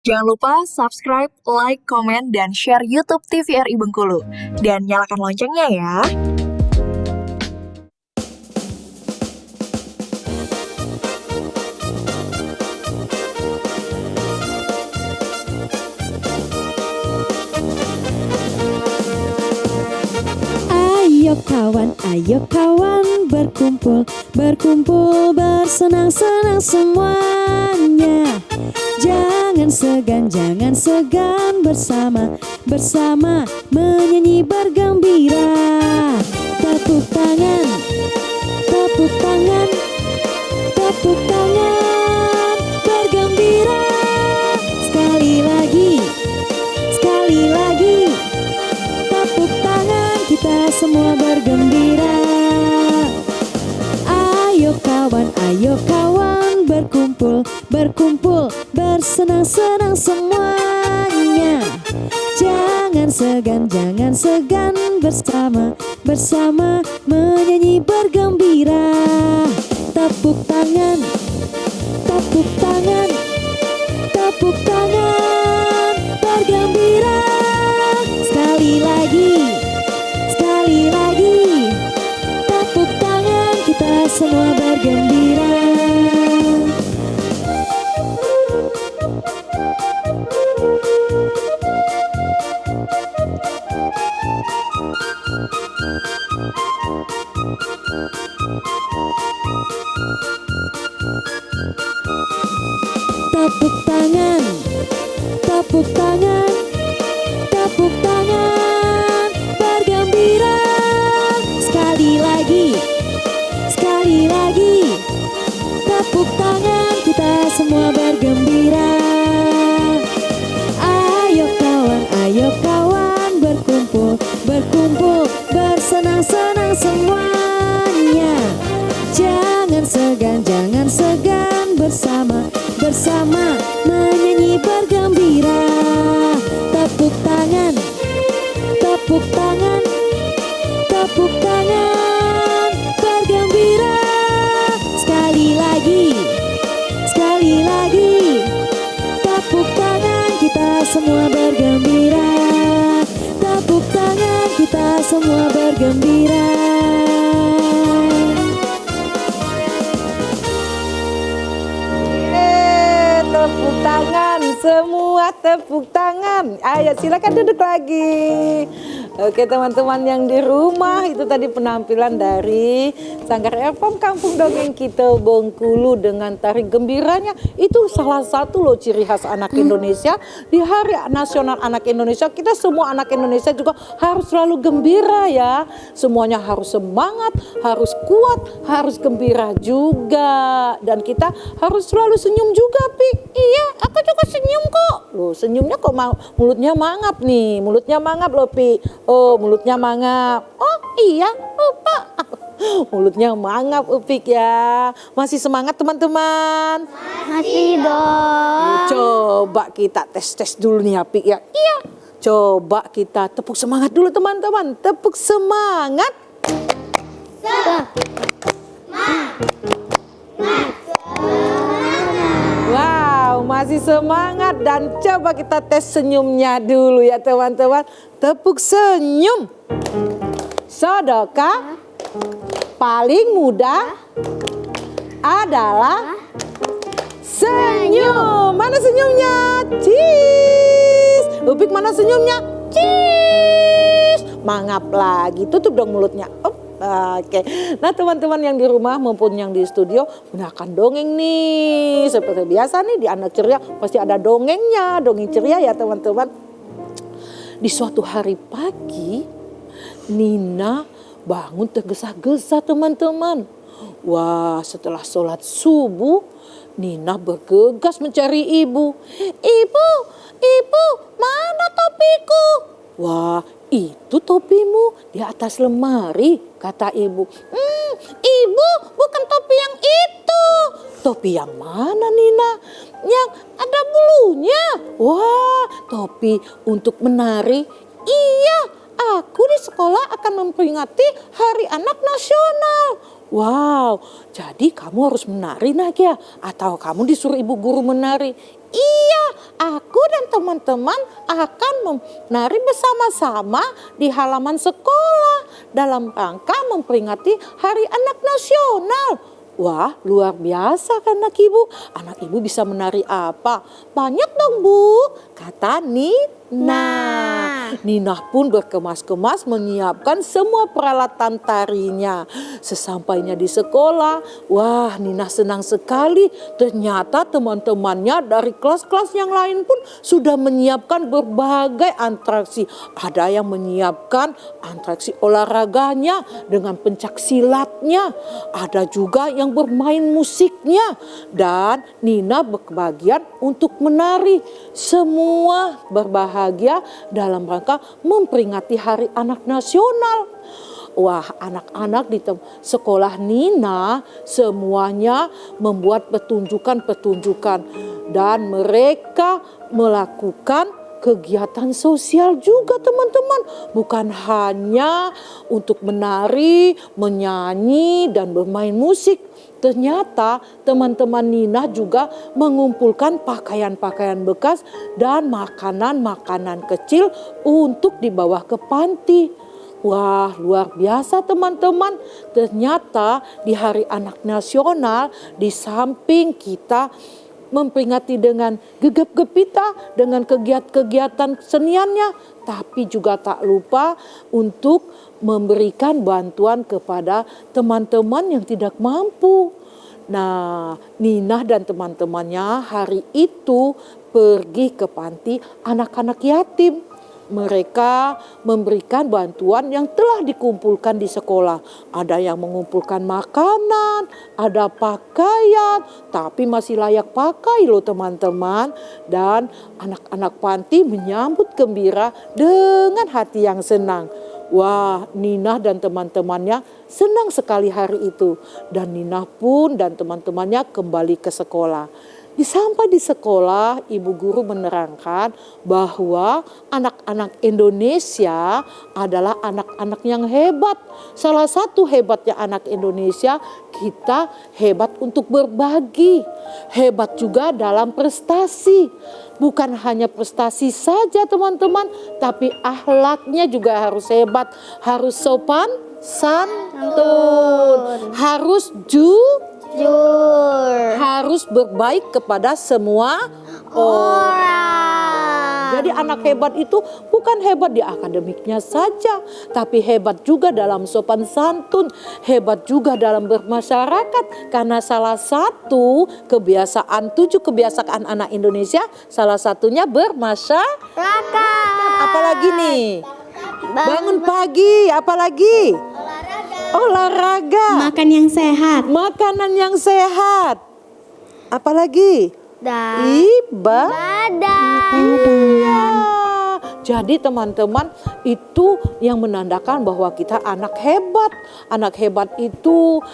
Jangan lupa subscribe, like, komen, dan share YouTube TVRI Bengkulu. Dan nyalakan loncengnya ya. Ayo kawan berkumpul, bersenang-senang semuanya. Jangan segan bersama menyanyi bergembira. Tepuk tangan, bergembira. Sekali lagi, tepuk tangan, kita semua bergembira. Ayo kawan berkumpul, bersenang-senang semuanya. Jangan segan bersama menyanyi bergembira. Tepuk tangan, bergembira. Sekali lagi, tepuk tangan, kita semua bergembira. Tepuk tangan, bergembira. Sekali lagi, tepuk tangan, kita semua bergembira. Ayo kawan berkumpul, bersenang-senang semuanya. Jangan segan bersama menyanyi bergembira. Tepuk tangan, bergembira. Sekali lagi, tepuk tangan, kita semua bergembira. Tepuk tangan, kita semua bergembira. Tepuk tangan, semua tepuk tangan. Ayo silakan duduk lagi. Oke teman-teman yang di rumah, itu tadi penampilan dari Sanggar FM Kampung Dongeng kita Bengkulu dengan tari gembiranya. Itu salah satu loh ciri khas anak Indonesia. Di Hari Nasional Anak Indonesia, kita semua anak Indonesia juga harus selalu gembira ya. Semuanya harus semangat, harus kuat, harus gembira juga. Dan kita harus selalu senyum juga, Pi. Iya, aku juga senyum kok. Loh, senyumnya kok mulutnya mangap nih. Mulutnya mangap loh, Pi. Oh, mulutnya mangap. Oh, iya, lupa. Mulutnya mangap, Upik ya. Masih semangat teman-teman? Masih dong. Coba kita tes dulu nih ya, Pik ya. Iya. Coba kita tepuk semangat dulu teman-teman. Tepuk semangat. Wow, masih semangat. Dan coba kita tes senyumnya dulu ya teman-teman. Tepuk senyum. Saudara paling mudah adalah senyum. Mana senyumnya? Cheese. Upik mana senyumnya? Cheese. Mangap lagi. Tutup dong mulutnya. Oke. Nah teman-teman yang di rumah maupun yang di studio gunakan dongeng nih. Seperti biasa nih di Anak Ceria pasti ada dongengnya. Dongeng ceria ya teman-teman. Di suatu hari pagi Nina bangun tergesa-gesa teman-teman. Wah, setelah sholat subuh, Nina bergegas mencari ibu. Ibu, mana topiku? Wah, itu topimu di atas lemari, kata ibu. Ibu, bukan topi yang itu. Topi yang mana, Nina? Yang ada bulunya. Wah, topi untuk menari. Iya, aku di sekolah akan memperingati Hari Anak Nasional. Wow, jadi kamu harus menari Nagia atau kamu disuruh ibu guru menari? Iya, aku dan teman-teman akan menari bersama-sama di halaman sekolah dalam rangka memperingati Hari Anak Nasional. Wah, luar biasa kan anak ibu? Anak ibu bisa menari apa? Banyak dong Bu, kata Nina pun berkemas-kemas menyiapkan semua peralatan tarinya. Sesampainya di sekolah, wah Nina senang sekali. Ternyata teman-temannya dari kelas-kelas yang lain pun sudah menyiapkan berbagai atraksi. Ada yang menyiapkan atraksi olahraganya dengan pencak silatnya. Ada juga yang bermain musiknya. Dan Nina berkebagian untuk menari. Semua berbahagia dalam rangka memperingati Hari Anak Nasional. Wah, anak-anak di sekolah Nina semuanya membuat pertunjukan-pertunjukan dan mereka melakukan kegiatan sosial juga teman-teman. Bukan hanya untuk menari, menyanyi, dan bermain musik. Ternyata teman-teman Nina juga mengumpulkan pakaian-pakaian bekas dan makanan-makanan kecil untuk dibawa ke panti. Wah, luar biasa teman-teman. Ternyata di Hari Anak Nasional, di samping kita memperingati dengan gegap gempita dengan kegiatan keseniannya, tapi juga tak lupa untuk memberikan bantuan kepada teman-teman yang tidak mampu. Nah, Nina dan teman-temannya hari itu pergi ke panti anak-anak yatim. Mereka memberikan bantuan yang telah dikumpulkan di sekolah. Ada yang mengumpulkan makanan, ada pakaian, tapi masih layak pakai loh teman-teman. Dan anak-anak panti menyambut gembira dengan hati yang senang. Wah, Nina dan teman-temannya senang sekali hari itu. Dan Nina pun dan teman-temannya kembali ke sekolah. Sampai di sekolah, ibu guru menerangkan bahwa anak-anak Indonesia adalah anak-anak yang hebat. Salah satu hebatnya anak Indonesia, kita hebat untuk berbagi. Hebat juga dalam prestasi. Bukan hanya prestasi saja teman-teman, tapi akhlaknya juga harus hebat. Harus sopan, santun. Harus jujur. Harus berbaik kepada semua orang. Jadi anak hebat itu bukan hebat di akademiknya saja, tapi hebat juga dalam sopan santun, hebat juga dalam bermasyarakat. Karena salah satu kebiasaan, 7 kebiasaan anak Indonesia, salah satunya bermasyarakat. Apalagi nih? Bangun pagi, apalagi? Olahraga. Makan yang sehat. Makanan yang sehat. Apalagi? Ibadah. Iya. Jadi teman-teman, itu yang menandakan bahwa kita anak hebat. Anak hebat itu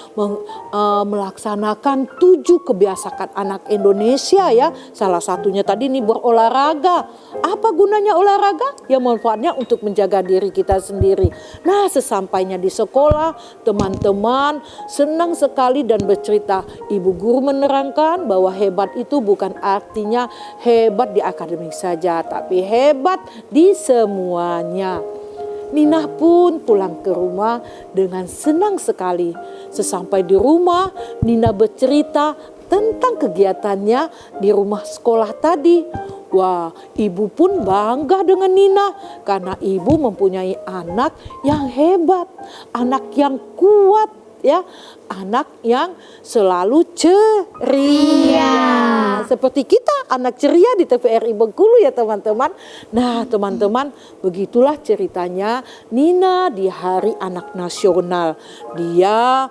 melaksanakan 7 kebiasaan anak Indonesia ya. Salah satunya tadi nih berolahraga. Apa gunanya olahraga? Ya manfaatnya untuk menjaga diri kita sendiri. Nah, sesampainya di sekolah, teman-teman senang sekali dan bercerita. Ibu guru menerangkan bahwa hebat itu bukan artinya hebat di akademik saja, tapi hebat di semuanya. Nina pun pulang ke rumah dengan senang sekali. Sesampai di rumah, Nina bercerita tentang kegiatannya di rumah sekolah tadi. Wah, ibu pun bangga dengan Nina karena ibu mempunyai anak yang hebat, anak yang kuat ya, anak yang selalu ceria. Seperti kita anak ceria di TVRI Bengkulu ya teman-teman. Nah teman-teman, begitulah ceritanya Nina di Hari Anak Nasional. Dia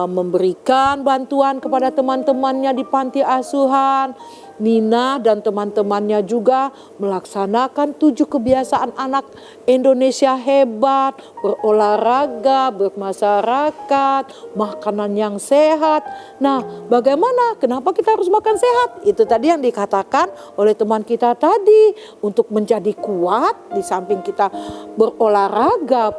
memberikan bantuan kepada teman-temannya di panti asuhan. Nina dan teman-temannya juga melaksanakan 7 kebiasaan anak Indonesia hebat, berolahraga, bermasyarakat, makanan yang sehat. Nah, bagaimana? Kenapa kita harus makan sehat? Itu tadi yang dikatakan oleh teman kita tadi. Untuk menjadi kuat, di samping kita berolahraga,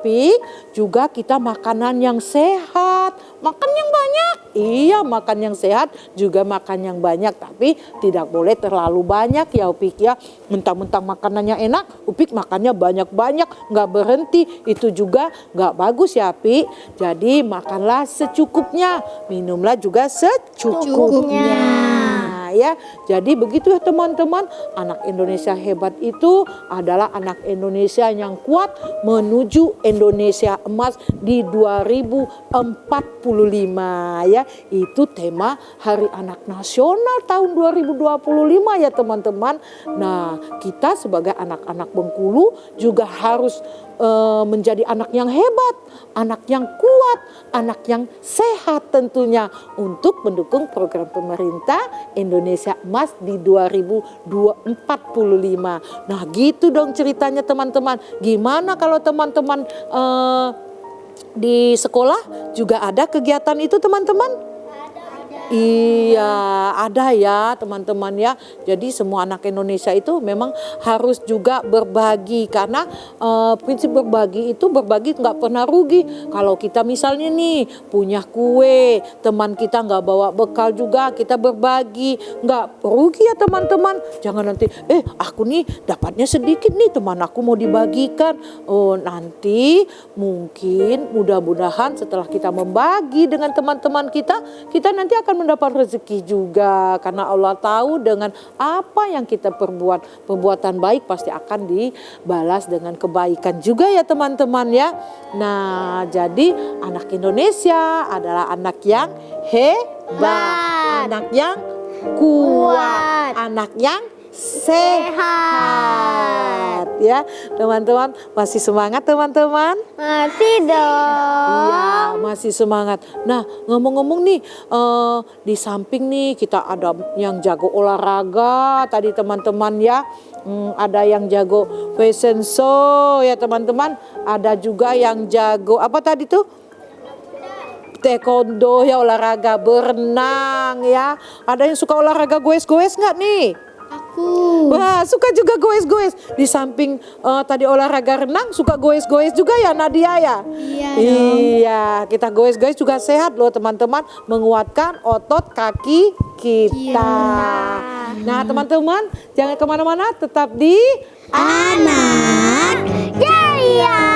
juga kita makanan yang sehat, makan yang banyak. Iya, makan yang sehat juga makan yang banyak, tapi tidak boleh terlalu banyak ya Upik ya. Mentang-mentang makanannya enak, Upik makannya banyak-banyak, nggak berhenti, itu juga nggak bagus ya Pi. Jadi makanlah secukupnya, minumlah juga secukupnya. Ya, jadi begitu ya teman-teman, anak Indonesia hebat itu adalah anak Indonesia yang kuat menuju Indonesia emas di 2045 ya. Itu tema Hari Anak Nasional tahun 2025 ya teman-teman. Nah, kita sebagai anak-anak Bengkulu juga harus menjadi anak yang hebat, anak yang kuat, anak yang sehat tentunya untuk mendukung program pemerintah Indonesia Emas di 2045. Nah, gitu dong ceritanya teman-teman. Gimana kalau teman-teman di sekolah juga ada kegiatan itu teman-teman? Iya, ada ya teman-teman ya. Jadi semua anak Indonesia itu memang harus juga berbagi, karena prinsip berbagi itu berbagi nggak pernah rugi. Kalau kita misalnya nih punya kue, teman kita nggak bawa bekal juga, kita berbagi, nggak rugi ya teman-teman. Jangan nanti aku nih dapatnya sedikit nih, teman aku mau dibagikan. Oh, nanti mungkin mudah-mudahan setelah kita membagi dengan teman-teman kita nanti akan mendapat rezeki juga, karena Allah tahu dengan apa yang kita perbuat, perbuatan baik pasti akan dibalas dengan kebaikan juga ya teman-teman ya. Nah, jadi anak Indonesia adalah anak yang hebat, anak yang kuat, anak yang sehat ya teman-teman. Masih semangat teman-teman? Masih dong. Iya, masih semangat. Nah, ngomong-ngomong nih, di samping nih kita ada yang jago olahraga tadi teman-teman ya. Ada yang jago fashion show ya teman-teman. Ada juga yang jago apa tadi tuh? Taekwondo ya, olahraga, berenang ya. Ada yang suka olahraga goes-goes nggak nih? Aku. Wah, suka juga goes-goes. Di samping tadi olahraga renang, suka goes-goes juga ya Nadia ya? Iya Iya, kita goes-goes juga sehat loh teman-teman. Menguatkan otot kaki kita. Nah teman-teman, jangan kemana-mana, tetap di Anak Jaya.